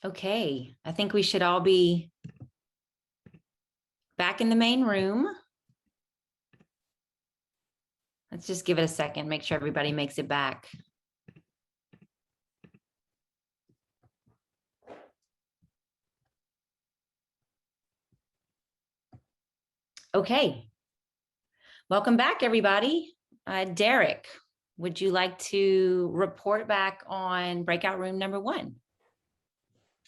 Okay, I think we should all be back in the main room. Let's just give it a second, make sure everybody makes it back. Okay, welcome back, everybody. Derek, would you like to report back on breakout room number 1?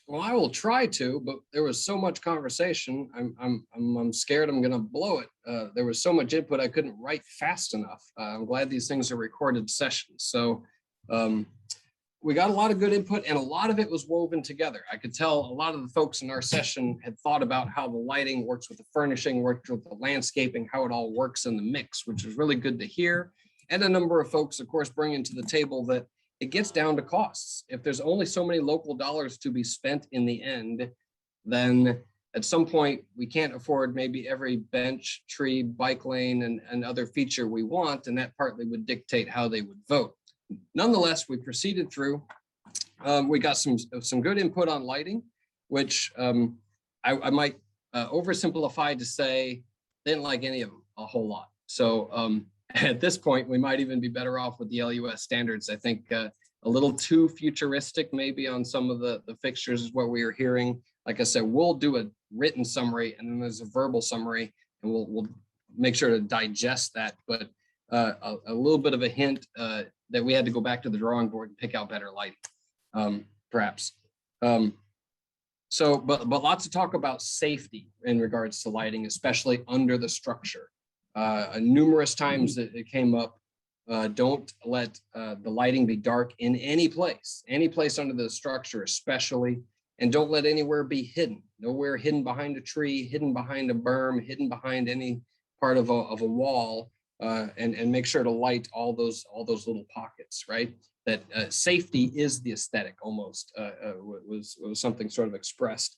Well, I will try to, but there was so much conversation. I'm scared I'm going to blow it. There was so much input I couldn't write fast enough. I'm glad these things are recorded sessions. So we got a lot of good input, and a lot of it was woven together. I could tell a lot of the folks in our session had thought about how the lighting works with the furnishing, works with the landscaping, how it all works in the mix, which is really good to hear. And a number of folks, of course, bringing to the table that it gets down to costs. If there's only so many local dollars to be spent in the end, then at some point we can't afford maybe every bench, tree, bike lane, and other feature we want, and that partly would dictate how they would vote. Nonetheless, we proceeded through. We got some good input on lighting, which I might oversimplify to say they didn't like any of them a whole lot. So at this point, we might even be better off with the LUS standards. I think a little too futuristic maybe on some of the fixtures is what we are hearing. Like I said, we'll do a written summary and then there's a verbal summary, and we'll make sure to digest that. But a little bit of a hint that we had to go back to the drawing board and pick out better lighting, perhaps. But lots of talk about safety in regards to lighting, especially under the structure. Numerous times that it came up, don't let the lighting be dark in any place under the structure especially, and don't let anywhere be hidden. Nowhere hidden behind a tree, hidden behind a berm, hidden behind any part of a wall, and make sure to light all those little pockets, right? That safety is the aesthetic almost, was something sort of expressed.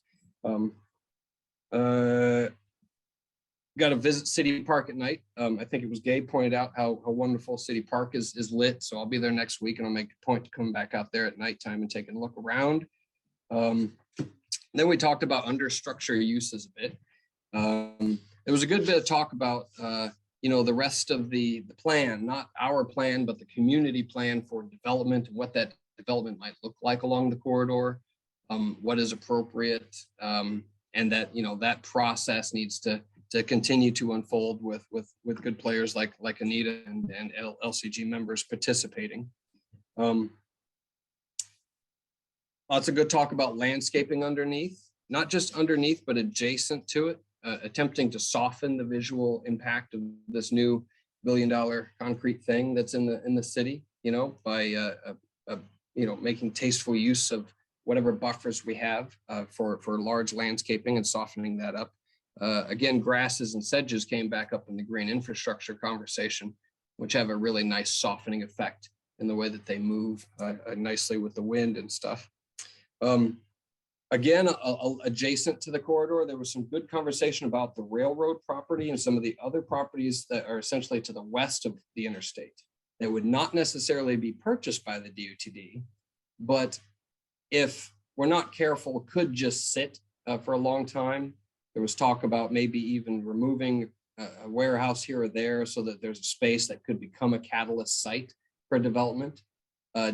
Got to visit City Park at night. I think it was Gabe pointed out how wonderful City Park is lit. So I'll be there next week, and I'll make a point to come back out there at nighttime and taking a look around. Then we talked about understructure uses a bit. There was a good bit of talk about the rest of the plan, not our plan, but the community plan for development and what that development might look like along the corridor, what is appropriate, and that that process needs to continue to unfold with good players like Anita and LCG members participating. Lots of good talk about landscaping underneath, not just underneath, but adjacent to it, attempting to soften the visual impact of this new billion-dollar concrete thing that's in the city, by making tasteful use of whatever buffers we have for large landscaping and softening that up. Again, grasses and sedges came back up in the green infrastructure conversation, which have a really nice softening effect in the way that they move nicely with the wind and stuff. Again, adjacent to the corridor, there was some good conversation about the railroad property and some of the other properties that are essentially to the west of the interstate that would not necessarily be purchased by the DOTD, but if we're not careful, could just sit for a long time. There was talk about maybe even removing a warehouse here or there so that there's a space that could become a catalyst site for development,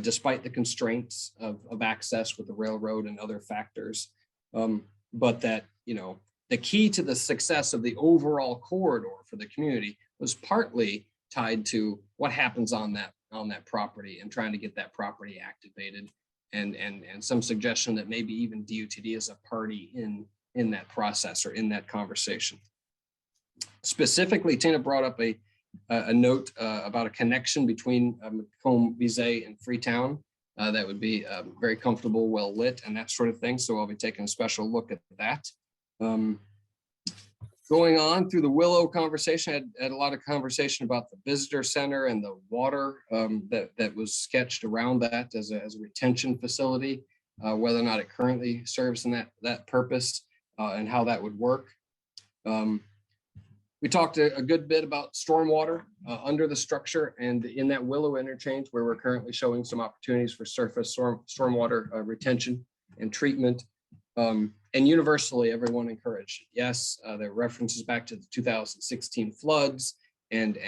despite the constraints of access with the railroad and other factors. But that, the key to the success of the overall corridor for the community was partly tied to what happens on that property and trying to get that property activated, and some suggestion that maybe even DOTD is a party in that process or in that conversation. Specifically, Tina brought up a note about a connection between Macomb, Bizet, and Freetown that would be very comfortable, well lit, and that sort of thing. So I'll be taking a special look at that. Going on through the Willow conversation, I had a lot of conversation about the visitor center and the water that was sketched around that as a retention facility, whether or not it currently serves in that purpose, and how that would work. We talked a good bit about stormwater under the structure and in that Willow interchange, where we're currently showing some opportunities for surface stormwater retention and treatment. And universally, everyone encouraged it. Yes, there are references back to the 2016 floods and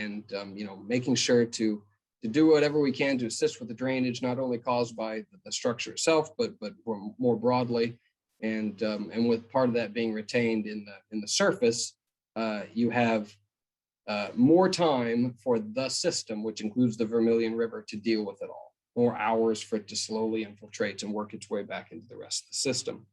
making sure to do whatever we can to assist with the drainage, not only caused by the structure itself, but more broadly. And with part of that being retained in the surface, you have more time for the system, which includes the Vermilion River, to deal with it all. More hours for it to slowly infiltrate and work its way back into the rest of the system.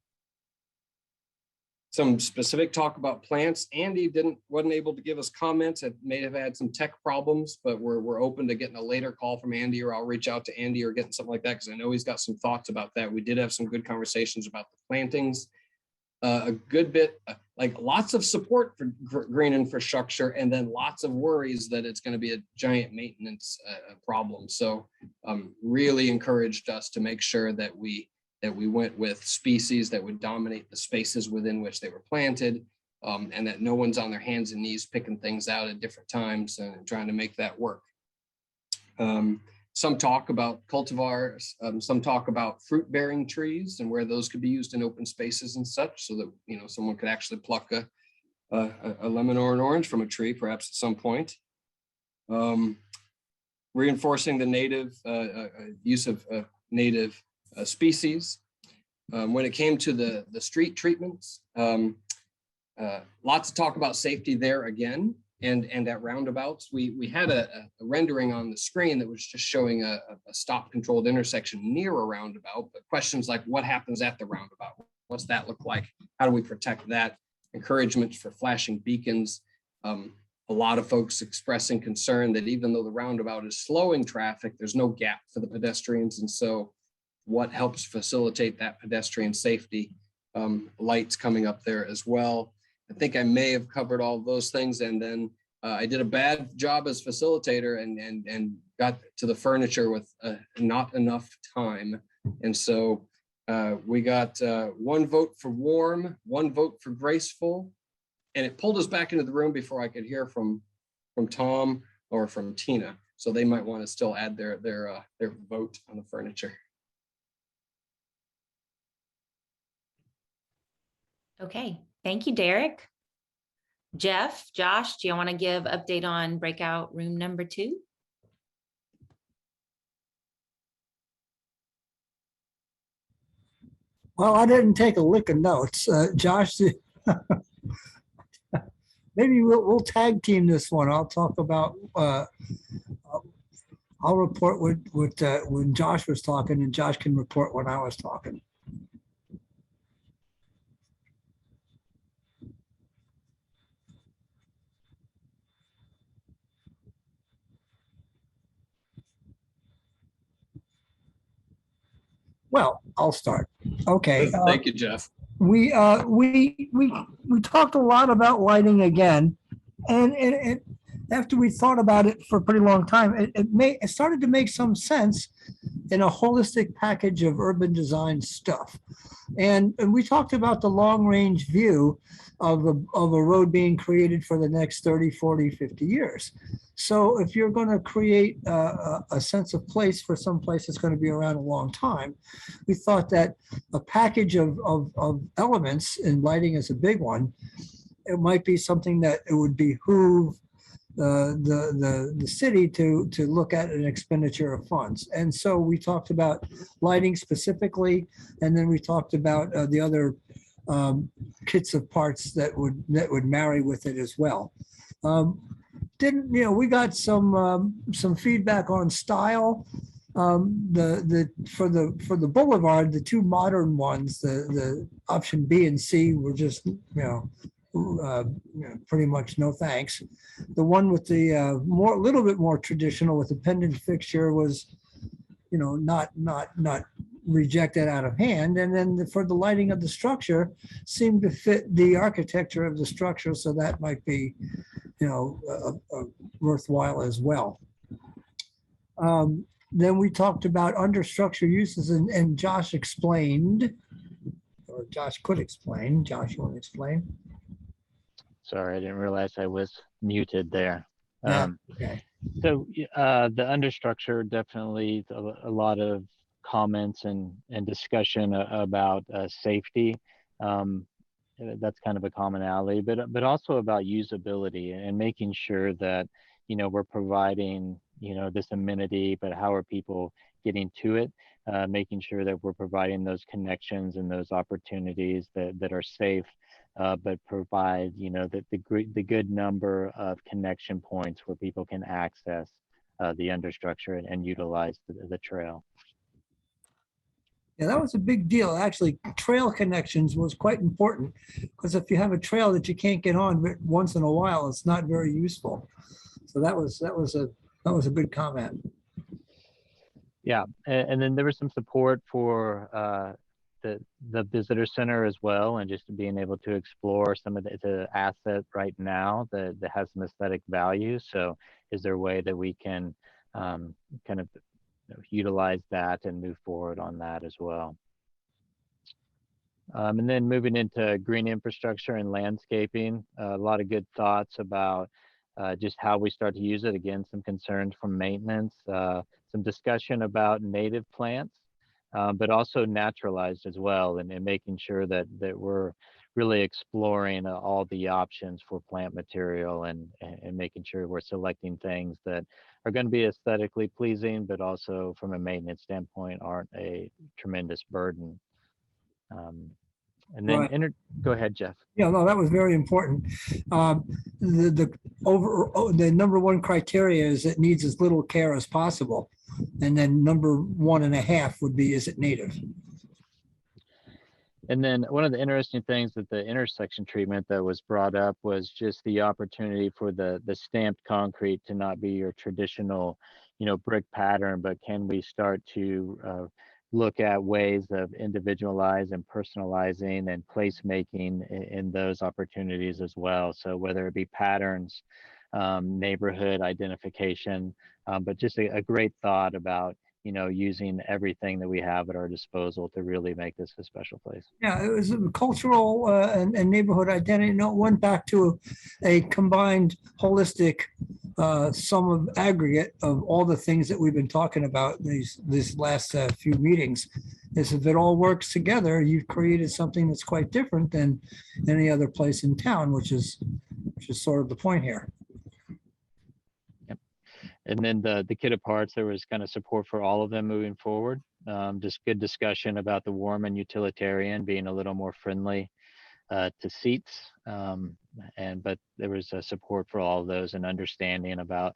Some specific talk about plants. Andy wasn't able to give us comments. It may have had some tech problems, but we're open to getting a later call from Andy, or I'll reach out to Andy or getting something like that, because I know he's got some thoughts about that. We did have some good conversations about the plantings. A good bit, like lots of support for green infrastructure, and then lots of worries that it's going to be a giant maintenance problem. So really encouraged us to make sure that we went with species that would dominate the spaces within which they were planted, and that no one's on their hands and knees picking things out at different times and trying to make that work. Some talk about cultivars, some talk about fruit-bearing trees and where those could be used in open spaces and such, so that someone could actually pluck a lemon or an orange from a tree, perhaps at some point. Reinforcing the native use of native species. When it came to the street treatments, lots of talk about safety there again. And at roundabouts, we had a rendering on the screen that was just showing a stop controlled intersection near a roundabout, but questions like, what happens at the roundabout? What's that look like? How do we protect that? Encouragement for flashing beacons. A lot of folks expressing concern that even though the roundabout is slowing traffic, there's no gap for the pedestrians. And so what helps facilitate that pedestrian safety? Lights coming up there as well. I think I may have covered all those things, and then I did a bad job as facilitator and got to the furniture with not enough time. And so we got 1 vote for warm, 1 vote for graceful, and it pulled us back into the room before I could hear from Tom or from Tina. So they might want to still add their vote on the furniture. Okay, thank you, Derek. Jeff, Josh, do you want to give update on breakout room number 2? Well, I didn't take a lick of notes. Josh, maybe we'll tag team this one. I'll talk about, I'll report when Josh was talking, and Josh can report when I was talking. Well, I'll start. Okay. Thank you, Jeff. We talked a lot about lighting again, and after we thought about it for a pretty long time, it started to make some sense in a holistic package of urban design stuff. And we talked about the long range view of a road being created for the next 30, 40, 50 years. So if you're going to create a sense of place for some place that's going to be around a long time, we thought that a package of elements, and lighting is a big one, it might be something that it would behoove the city to look at an expenditure of funds. And so we talked about lighting specifically, and then we talked about the other kits of parts that would marry with it as well. We got some feedback on style. For the boulevard, the 2 modern ones, the option B and C, were just pretty much no thanks. The one with the a little bit more traditional with the pendant fixture was, not rejected out of hand. And then for the lighting of the structure seemed to fit the architecture of the structure, so that might be, worthwhile as well. Then we talked about understructure uses, and Josh explained, or Josh could explain. Josh, you want to explain? Sorry, I didn't realize I was muted there. Yeah, okay. So the understructure, definitely a lot of comments and discussion about safety. That's kind of a commonality, but also about usability and making sure that, we're providing, this amenity, but how are people getting to it? Making sure that we're providing those connections and those opportunities that are safe, but provide, the good number of connection points where people can access the understructure and utilize the trail. Yeah, that was a big deal. Actually, trail connections was quite important because if you have a trail that you can't get on once in a while, it's not very useful. So that was a good comment. Yeah, and then there was some support for the visitor center as well, and just being able to explore some of the asset right now that has some aesthetic value. So, is there a way that we can kind of utilize that and move forward on that as well? And then moving into green infrastructure and landscaping, a lot of good thoughts about just how we start to use it. Again, some concerns from maintenance, some discussion about native plants, but also naturalized as well, and making sure that we're really exploring all the options for plant material and making sure we're selecting things that are going to be aesthetically pleasing, but also from a maintenance standpoint aren't a tremendous burden. And then Right. go ahead, Jeff. Yeah, no, that was very important. The number one criteria is it needs as little care as possible. And then number 1.5 would be, is it native? And then one of the interesting things that the intersection treatment that was brought up was just the opportunity for the stamped concrete to not be your traditional, brick pattern, but can we start to look at ways of individualizing and personalizing and placemaking in those opportunities as well. So whether it be patterns, neighborhood identification, but just a great thought about, using everything that we have at our disposal to really make this a special place. Yeah, it was a cultural and neighborhood identity. No, it went back to a combined holistic sum of aggregate of all the things that we've been talking about these last few meetings. Is if it all works together, you've created something that's quite different than any other place in town, which is sort of the point here. And then the kit of parts, there was kind of support for all of them moving forward. Just good discussion about the warm and utilitarian being a little more friendly to seats. But there was a support for all of those and understanding about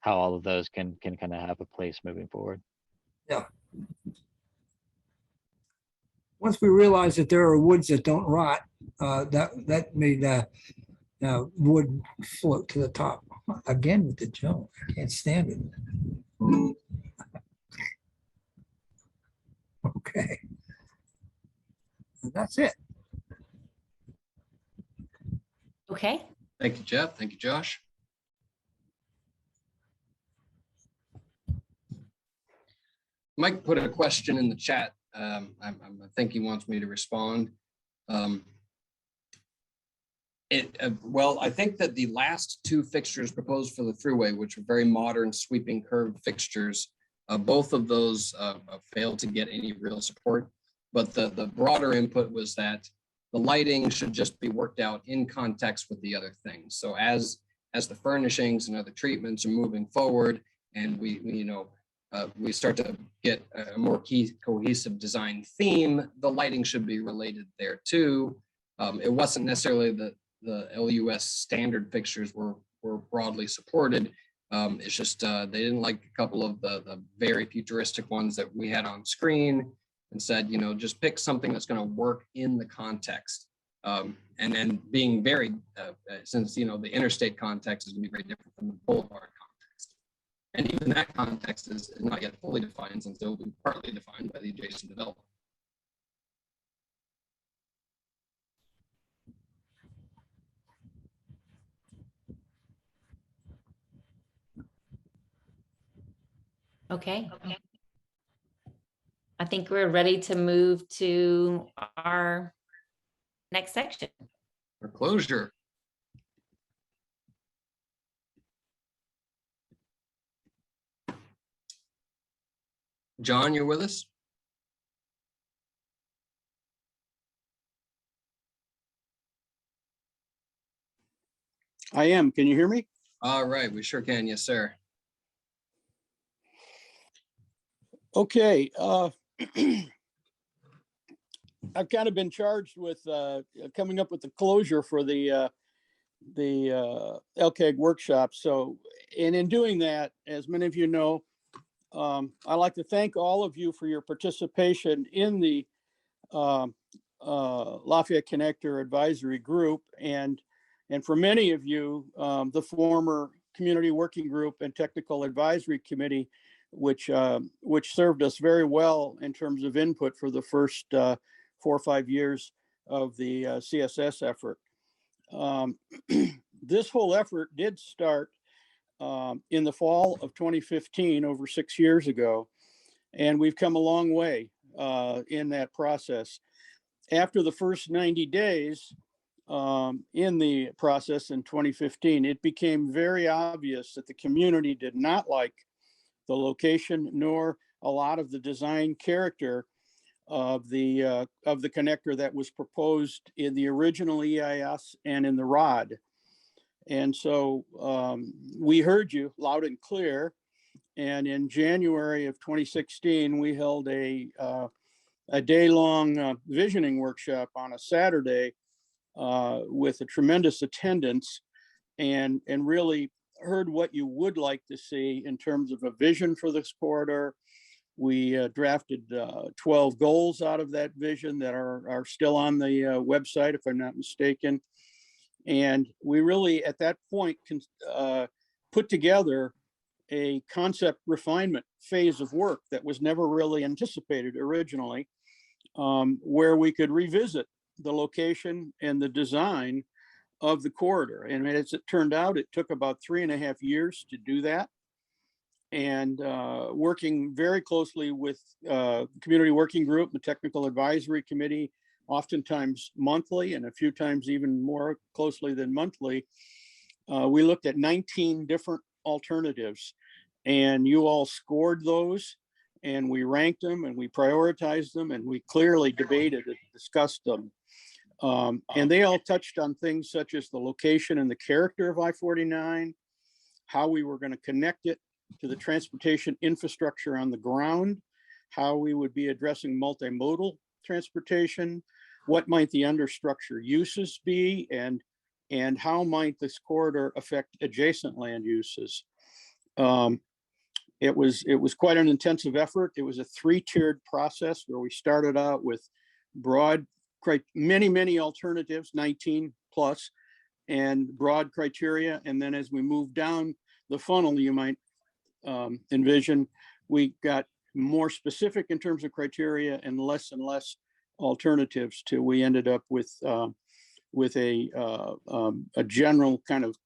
how all of those can kind of have a place moving forward. Yeah. Once we realize that there are woods that don't rot, that made wood float to the top. Again with the joke. I can't stand it. Okay. And that's it. Okay. Thank you, Jeff. Thank you, Josh. Mike put a question in the chat. I think he wants me to respond. Well, I think that the last two fixtures proposed for the thruway, which were very modern sweeping curved fixtures, both of those failed to get any real support. But the broader input was that the lighting should just be worked out in context with the other things. So as the furnishings and other treatments are moving forward, and we start to get a more cohesive design theme, the lighting should be related there too. It wasn't necessarily the LUS standard fixtures were broadly supported. It's just they didn't like a couple of the very futuristic ones that we had on screen, and said, just pick something that's going to work in the context. And then being very, since the interstate context is going to be very different from the boulevard context, and even that context is not yet fully defined, since it will be partly defined by the adjacent development. Okay. I think we're ready to move to our next section. For closure. John, you're with us? I am. Can you hear me? All right, we sure can. Yes, sir. Okay. I've kind of been charged with coming up with the closure for the LCAG workshop. So, and in doing that, as many of you know, I'd like to thank all of you for your participation in the Lafayette Connector Advisory Group, and for many of you, the former Community Working Group and Technical Advisory Committee, which served us very well in terms of input for the first 4 or 5 years of the CSS effort. This whole effort did start in the fall of 2015, over 6 years ago, and we've come a long way in that process. After the first 90 days in the process in 2015, it became very obvious that the community did not like the location nor a lot of the design character of the connector that was proposed in the original EIS and in the ROD. And so we heard you loud and clear. And in January of 2016, we held a day-long visioning workshop on a Saturday with a tremendous attendance, and really heard what you would like to see in terms of a vision for this corridor. We drafted 12 goals out of that vision that are still on the website, if I'm not mistaken. And we really, at that point, put together a concept refinement phase of work that was never really anticipated originally, where we could revisit the location and the design of the corridor. And as it turned out, it took about 3.5 years to do that. And working very closely with the Community Working Group, the Technical Advisory Committee, oftentimes monthly and a few times even more closely than monthly, we looked at 19 different alternatives, and you all scored those, and we ranked them and we prioritized them, and we clearly debated and discussed them. And they all touched on things such as the location and the character of I-49, how we were going to connect it to the transportation infrastructure on the ground, how we would be addressing multimodal transportation, what might the understructure uses be, and how might this corridor affect adjacent land uses. It was quite an intensive effort. It was a 3-tiered process where we started out with broad, many alternatives, 19 plus, and broad criteria. And then as we moved down the funnel, you might envision, we got more specific in terms of criteria and less alternatives till we ended up with a general kind of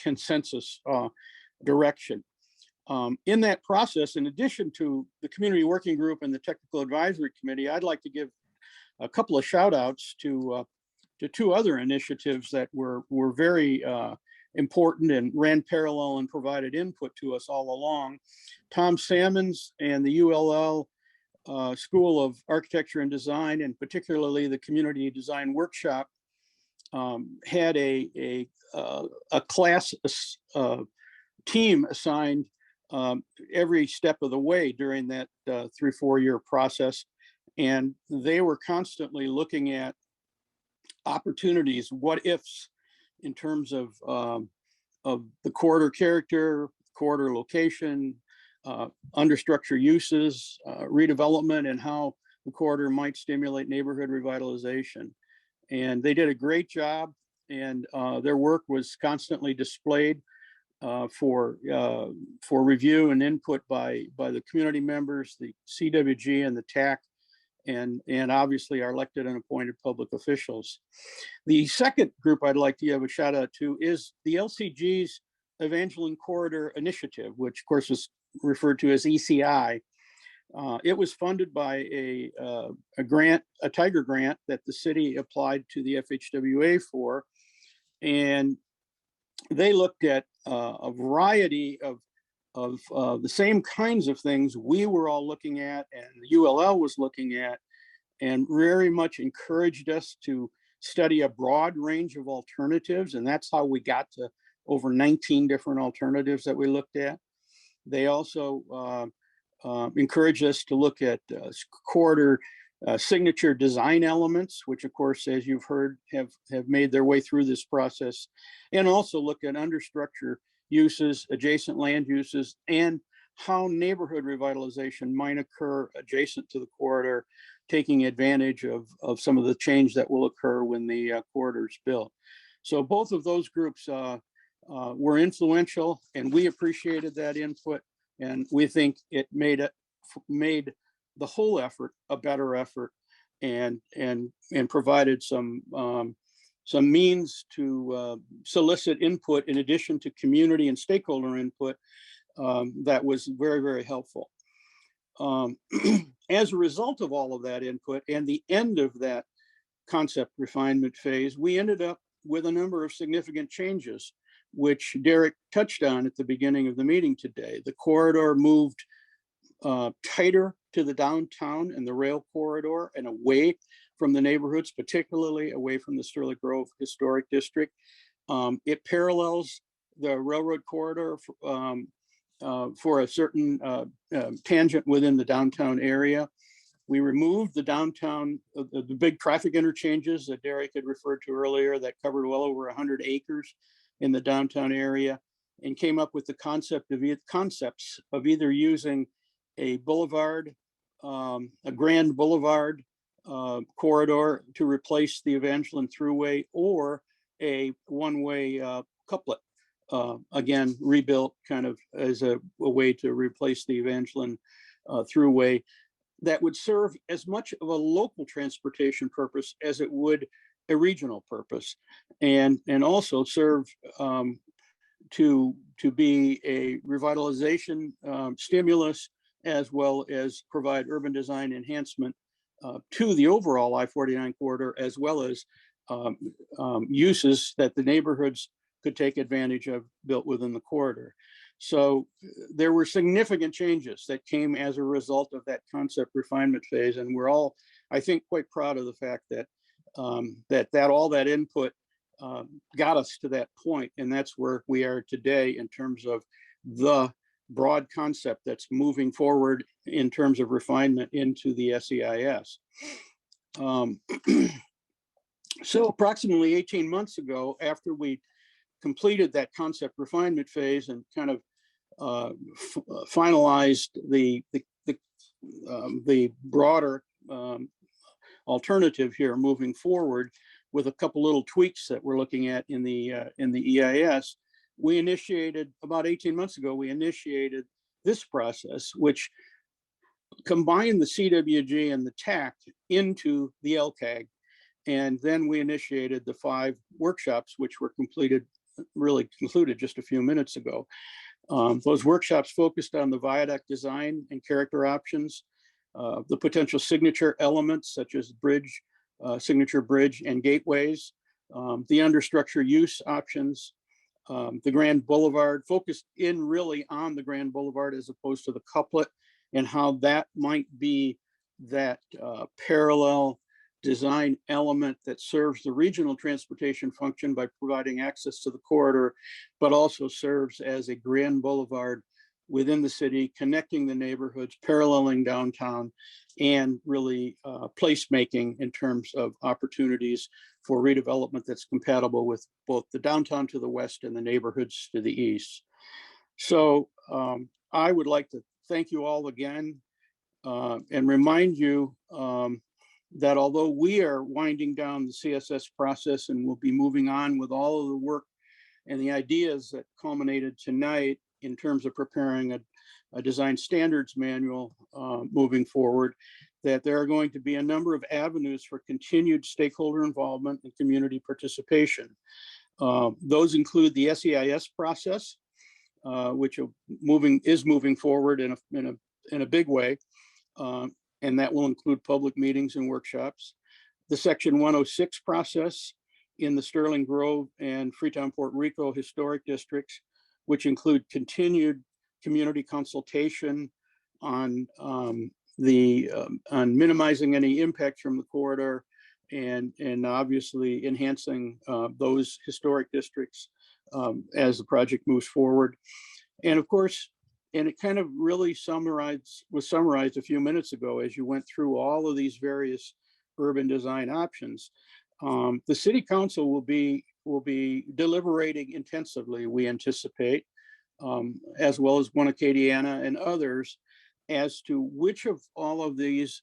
consensus direction. In that process, in addition to the Community Working Group and the Technical Advisory Committee, I'd like to give a couple of shout outs to 2 other initiatives that were very important and ran parallel and provided input to us all along. Tom Salmons and the ULL School of Architecture and Design, and particularly the Community Design Workshop, had a class team assigned every step of the way during that 3-4 year process. And they were constantly looking at opportunities, what ifs, in terms of the corridor character, corridor location, understructure uses, redevelopment, and how the corridor might stimulate neighborhood revitalization. And they did a great job, and their work was constantly displayed for review and input by the community members, the CWG and the TAC, and obviously our elected and appointed public officials. The second group I'd like to give a shout out to is the LCG's Evangeline Corridor Initiative, which of course is referred to as ECI. It was funded by a grant, a Tiger grant that the city applied to the FHWA for, and they looked at a variety of the same kinds of things we were all looking at and the ULL was looking at, and very much encouraged us to study a broad range of alternatives. And that's how we got to over 19 different alternatives that we looked at. They also encouraged us to look at corridor signature design elements, which of course, as you've heard, have made their way through this process, and also look at understructure uses, adjacent land uses, and how neighborhood revitalization might occur adjacent to the corridor, taking advantage of some of the change that will occur when the corridor is built. So both of those groups were influential, and we appreciated that input, and we think it made the whole effort a better effort, and provided some means to solicit input in addition to community and stakeholder input that was very, very helpful. As a result of all of that input and the end of that concept refinement phase, we ended up with a number of significant changes, which Derek touched on at the beginning of the meeting today. The corridor moved tighter to the downtown and the rail corridor and away from the neighborhoods, particularly away from the Sterling Grove Historic District. It parallels the railroad corridor for a certain tangent within the downtown area. We removed the downtown, the big traffic interchanges that Derek had referred to earlier that covered well over 100 acres in the downtown area, and came up with the concepts of either using a boulevard, a grand boulevard corridor to replace the Evangeline Thruway, or a one-way couplet, again, rebuilt kind of as a way to replace the Evangeline Thruway, that would serve as much of a local transportation purpose as it would a regional purpose, and also serve to be a revitalization stimulus, as well as provide urban design enhancement to the overall I-49 corridor, as well as uses that the neighborhoods could take advantage of built within the corridor. So there were significant changes that came as a result of that concept refinement phase, and we're all, I think, quite proud of the fact that all that input got us to that point, and that's where we are today in terms of the broad concept that's moving forward in terms of refinement into the SEIS. So approximately 18 months ago, after we completed that concept refinement phase and kind of finalized the broader alternative here moving forward, with a couple little tweaks that we're looking at in the EIS, we initiated about 18 months ago. We initiated this process, which combined the CWG and the TAC into the LCAG, and then we initiated the 5 workshops, which were concluded just a few minutes ago. Those workshops focused on the viaduct design and character options, the potential signature elements such as bridge, signature bridge and gateways, the understructure use options, the Grand Boulevard, focused in really on the Grand Boulevard as opposed to the couplet, and how that might be that parallel design element that serves the regional transportation function by providing access to the corridor, but also serves as a Grand Boulevard within the city, connecting the neighborhoods, paralleling downtown, and really placemaking in terms of opportunities for redevelopment that's compatible with both the downtown to the west and the neighborhoods to the east. So I would like to thank you all again and remind you that although we are winding down the CSS process and will be moving on with all of the work and the ideas that culminated tonight in terms of preparing a design standards manual moving forward, that there are going to be a number of avenues for continued stakeholder involvement and community participation. Those include the SEIS process, which is moving forward in a big way, and that will include public meetings and workshops. The Section 106 process in the Sterling Grove and Freetown Puerto Rico historic districts, which include continued community consultation on minimizing any impacts from the corridor, and obviously enhancing those historic districts as the project moves forward. And of course, and it kind of really was summarized a few minutes ago as you went through all of these various urban design options. The city council will be deliberating intensively, we anticipate, as well as one Acadiana and others, as to which of all of these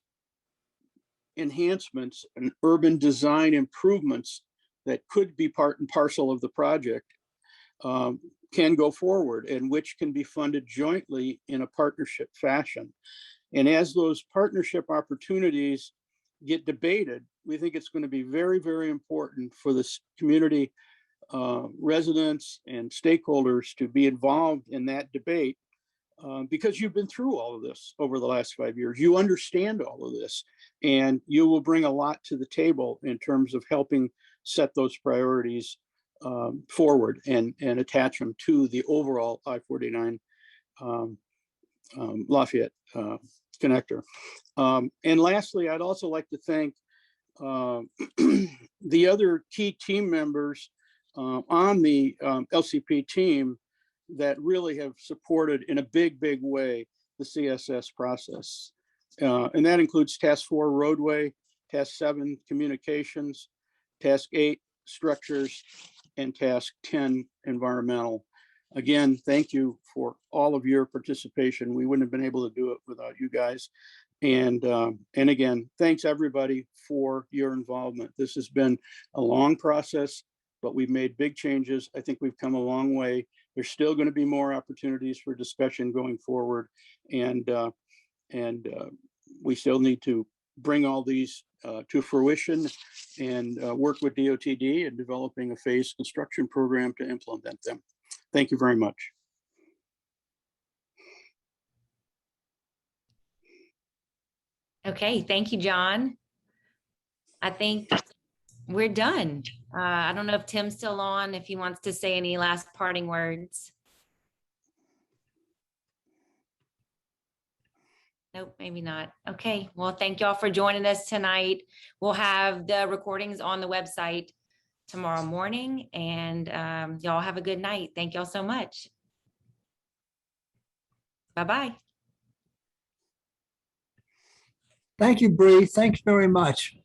enhancements and urban design improvements that could be part and parcel of the project can go forward, and which can be funded jointly in a partnership fashion. And as those partnership opportunities get debated, we think it's going to be very, very important for the community residents and stakeholders to be involved in that debate, because you've been through all of this over the last 5 years. You understand all of this, and you will bring a lot to the table in terms of helping set those priorities forward and attach them to the overall I-49 Lafayette connector. And lastly, I'd also like to thank the other key team members on the LCP team that really have supported in a big, big way the CSS process. And that includes Task 4 roadway, Task 7 communications, Task 8 structures, and Task 10 environmental. Again, thank you for all of your participation. We wouldn't have been able to do it without you guys. And again, thanks everybody for your involvement. This has been a long process, but we've made big changes. I think we've come a long way. There's still going to be more opportunities for discussion going forward. And we still need to bring all these to fruition and work with DOTD in developing a phased construction program to implement them. Thank you very much. Okay, thank you, John. I think we're done. I don't know if Tim's still on, if he wants to say any last parting words. Nope, maybe not. Okay, well, thank y'all for joining us tonight. We'll have the recordings on the website tomorrow morning, and y'all have a good night. Thank y'all so much. Bye-bye. Thank you, Bree. Thanks very much.